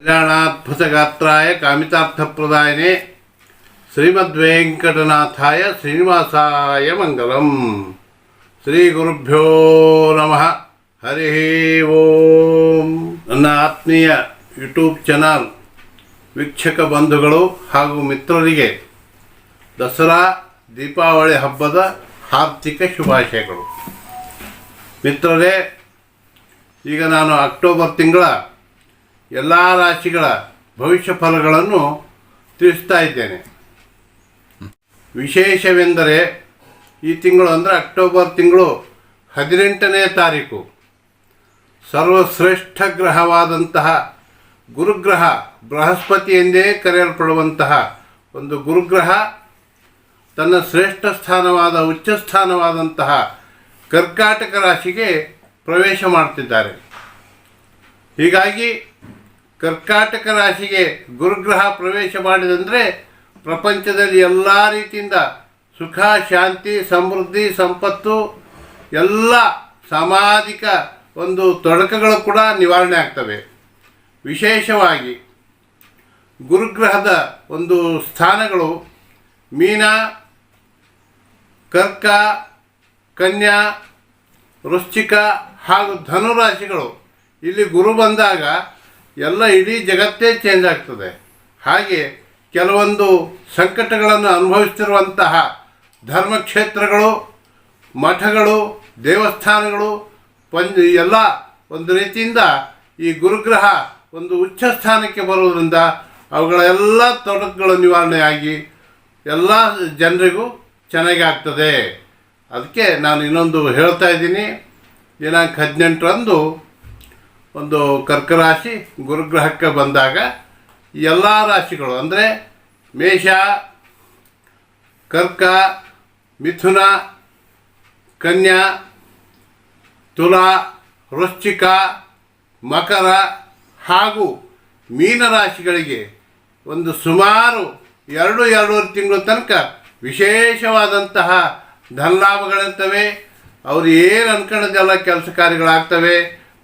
कल्याणाद्भुतगात्राय कामितार्थप्रदायिने श्रीमद्वेंकटनाथाय श्रीनिवासाय मंगलम। श्रीगुरुभ्यो नमः। हरि ओम। ನನ್ನ ಆತ್ಮೀಯ ಯೂಟ್ಯೂಬ್ ಚಾನಲ್ ವೀಕ್ಷಕ ಬಂಧುಗಳು ಹಾಗೂ ಮಿತ್ರರಿಗೆ ದಸರಾ ದೀಪಾವಳಿ ಹಬ್ಬದ ಹಾರ್ದಿಕ ಶುಭಾಶಯಗಳು। ಮಿತ್ರರೇ, ಈಗ ನಾನು ಅಕ್ಟೋಬರ್ ತಿಂಗಳ ಎಲ್ಲ ರಾಶಿಗಳ ಭವಿಷ್ಯ ಫಲಗಳನ್ನು ತಿಳಿಸ್ತಾ ಇದ್ದೇನೆ। ವಿಶೇಷವೆಂದರೆ ಈ ತಿಂಗಳು ಅಂದರೆ ಅಕ್ಟೋಬರ್ ತಿಂಗಳು 18ನೇ ತಾರೀಕು ಸರ್ವಶ್ರೇಷ್ಠ ಗ್ರಹವಾದಂತಹ ಗುರುಗ್ರಹ, ಬೃಹಸ್ಪತಿ ಎಂದೇ ಕರೆಯಲ್ಪಡುವಂತಹ ಒಂದು ಗುರುಗ್ರಹ ತನ್ನ ಶ್ರೇಷ್ಠ ಸ್ಥಾನವಾದ ಉಚ್ಚ ಸ್ಥಾನವಾದಂತಹ ಕರ್ಕಾಟಕ ರಾಶಿಗೆ ಪ್ರವೇಶ ಮಾಡ್ತಿದ್ದಾರೆ। ಹೀಗಾಗಿ ಕರ್ಕಾಟಕ ರಾಶಿಗೆ ಗುರುಗ್ರಹ ಪ್ರವೇಶ ಮಾಡಿದಂದರೆ ಪ್ರಪಂಚದಲ್ಲಿ ಎಲ್ಲ ರೀತಿಯಿಂದ ಸುಖ, ಶಾಂತಿ, ಸಮೃದ್ಧಿ, ಸಂಪತ್ತು, ಎಲ್ಲ ಸಾಮಾಜಿಕ ಒಂದು ತೊಡಕುಗಳು ಕೂಡ ನಿವಾರಣೆ ಆಗ್ತವೆ। ವಿಶೇಷವಾಗಿ ಗುರುಗ್ರಹದ ಒಂದು ಸ್ಥಾನಗಳು ಮೀನ, ಕರ್ಕ, ಕನ್ಯಾ, ವೃಶ್ಚಿಕ ಹಾಗೂ ಧನುರಾಶಿಗಳು ಇಲ್ಲಿ ಗುರು ಬಂದಾಗ ಎಲ್ಲ ಇಡೀ ಜಗತ್ತೇ ಚೇಂಜ್ ಆಗ್ತದೆ। ಹಾಗೆ ಕೆಲವೊಂದು ಸಂಕಟಗಳನ್ನು ಅನುಭವಿಸ್ತಿರುವಂತಹ ಧರ್ಮಕ್ಷೇತ್ರಗಳು, ಮಠಗಳು, ದೇವಸ್ಥಾನಗಳು ಎಲ್ಲ ಒಂದು ರೀತಿಯಿಂದ ಈ ಗುರುಗ್ರಹ ಒಂದು ಉಚ್ಚ ಸ್ಥಾನಕ್ಕೆ ಬರೋದರಿಂದ ಅವುಗಳೆಲ್ಲ ತೊಡಕುಗಳ ನಿವಾರಣೆಯಾಗಿ ಎಲ್ಲ ಜನರಿಗೂ ಚೆನ್ನಾಗಿ ಆಗ್ತದೆ। ಅದಕ್ಕೆ ನಾನು ಇನ್ನೊಂದು ಹೇಳ್ತಾ ಇದ್ದೀನಿ, ದಿನಾಂಕ 18ರಂದು ಒಂದು ಕರ್ಕರಾಶಿ ಗುರುಗ್ರಹಕ್ಕೆ ಬಂದಾಗ ಎಲ್ಲ ರಾಶಿಗಳು ಅಂದರೆ ಮೇಷ, ಕರ್ಕ, ಮಿಥುನ, ಕನ್ಯಾ, ತುಲಾ, ವೃಶ್ಚಿಕ, ಮಕರ ಹಾಗೂ ಮೀನರಾಶಿಗಳಿಗೆ ಒಂದು ಸುಮಾರು 2-2.5 ತಿಂಗಳ ತನಕ ವಿಶೇಷವಾದಂತಹ ಧನಲಾಭಗಳಿರ್ತವೆ। ಅವರು ಏನು ಅನ್ಕೊಳ್ಳೋದೆಲ್ಲ ಕೆಲಸ ಕಾರ್ಯಗಳಾಗ್ತವೆ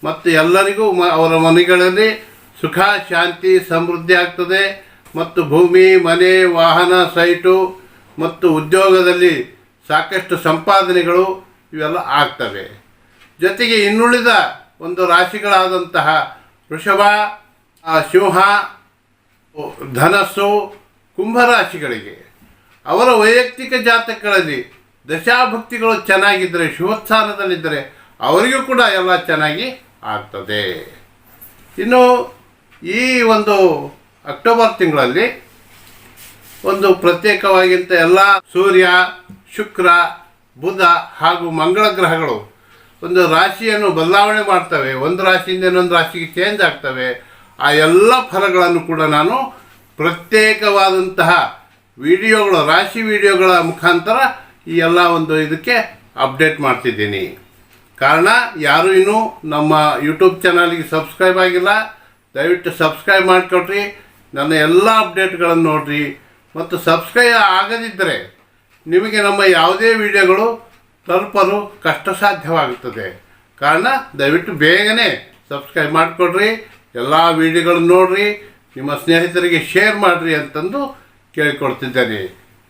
ಮತ್ತು ಎಲ್ಲರಿಗೂ ಅವರ ಮನೆಗಳಲ್ಲಿ ಸುಖ, ಶಾಂತಿ, ಸಮೃದ್ಧಿ ಆಗ್ತದೆ ಮತ್ತು ಭೂಮಿ, ಮನೆ, ವಾಹನ, ಸೈಟು ಮತ್ತು ಉದ್ಯೋಗದಲ್ಲಿ ಸಾಕಷ್ಟು ಸಂಪಾದನೆಗಳು ಇವೆಲ್ಲ ಆಗ್ತವೆ। ಜೊತೆಗೆ ಇನ್ನುಳಿದ ಒಂದು ರಾಶಿಗಳಾದಂತಹ ವೃಷಭ, ಸಿಂಹ, ಧನಸ್ಸು, ಕುಂಭರಾಶಿಗಳಿಗೆ ಅವರ ವೈಯಕ್ತಿಕ ಜಾತಕಗಳಲ್ಲಿ ದಶಾಭಕ್ತಿಗಳು ಚೆನ್ನಾಗಿದ್ದರೆ, ಶುಭಸ್ಥಾನದಲ್ಲಿದ್ದರೆ ಅವರಿಗೂ ಕೂಡ ಎಲ್ಲ ಚೆನ್ನಾಗಿ ಆಗ್ತದೆ। ಇನ್ನು ಈ ಒಂದು ಅಕ್ಟೋಬರ್ ತಿಂಗಳಲ್ಲಿ ಒಂದು ಪ್ರತ್ಯೇಕವಾಗಿಂತ ಎಲ್ಲ ಸೂರ್ಯ, ಶುಕ್ರ, ಬುಧ ಹಾಗೂ ಮಂಗಳ ಗ್ರಹಗಳು ಒಂದು ರಾಶಿಯನ್ನು ಬದಲಾವಣೆ ಮಾಡ್ತವೆ, ಒಂದು ರಾಶಿಯಿಂದ ಇನ್ನೊಂದು ರಾಶಿಗೆ ಚೇಂಜ್ ಆಗ್ತವೆ। ಆ ಎಲ್ಲ ಫಲಗಳನ್ನು ಕೂಡ ನಾನು ಪ್ರತ್ಯೇಕವಾದಂತಹ ವಿಡಿಯೋಗಳು, ರಾಶಿ ವಿಡಿಯೋಗಳ ಮುಖಾಂತರ ಈ ಎಲ್ಲ ಒಂದು ಇದಕ್ಕೆ ಅಪ್ಡೇಟ್ ಮಾಡ್ತಿದ್ದೀನಿ। ಕಾರಣ ಯಾರು ಇನ್ನೂ ನಮ್ಮ ಯೂಟ್ಯೂಬ್ ಚಾನಲ್ಗೆ ಸಬ್ಸ್ಕ್ರೈಬ್ ಆಗಿಲ್ಲ, ದಯವಿಟ್ಟು ಸಬ್ಸ್ಕ್ರೈಬ್ ಮಾಡಿಕೊಡ್ರಿ, ನನ್ನ ಎಲ್ಲ ಅಪ್ಡೇಟ್ಗಳನ್ನು ನೋಡಿರಿ। ಮತ್ತು ಸಬ್ಸ್ಕ್ರೈಬ್ ಆಗದಿದ್ದರೆ ನಿಮಗೆ ನಮ್ಮ ಯಾವುದೇ ವಿಡಿಯೋಗಳು ತಲುಪಲು ಕಷ್ಟ ಸಾಧ್ಯವಾಗುತ್ತದೆ। ಕಾರಣ ದಯವಿಟ್ಟು ಬೇಗನೆ ಸಬ್ಸ್ಕ್ರೈಬ್ ಮಾಡಿಕೊಡ್ರಿ, ಎಲ್ಲ ವಿಡಿಯೋಗಳನ್ನು ನೋಡಿರಿ, ನಿಮ್ಮ ಸ್ನೇಹಿತರಿಗೆ ಶೇರ್ ಮಾಡಿರಿ ಅಂತಂದು ಕೇಳಿಕೊಡ್ತಿದ್ದೇನೆ।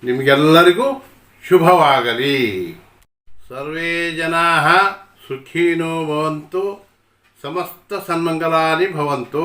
ನಿಮಗೆಲ್ಲರಿಗೂ ಶುಭವಾಗಲಿ। ಸರ್ವೇ ಜನಾಃ ಸುಖಿನೋ ಭವಂತು, ಸಮಸ್ತ ಸನ್ಮಂಗಲಾನಿ ಭವಂತು।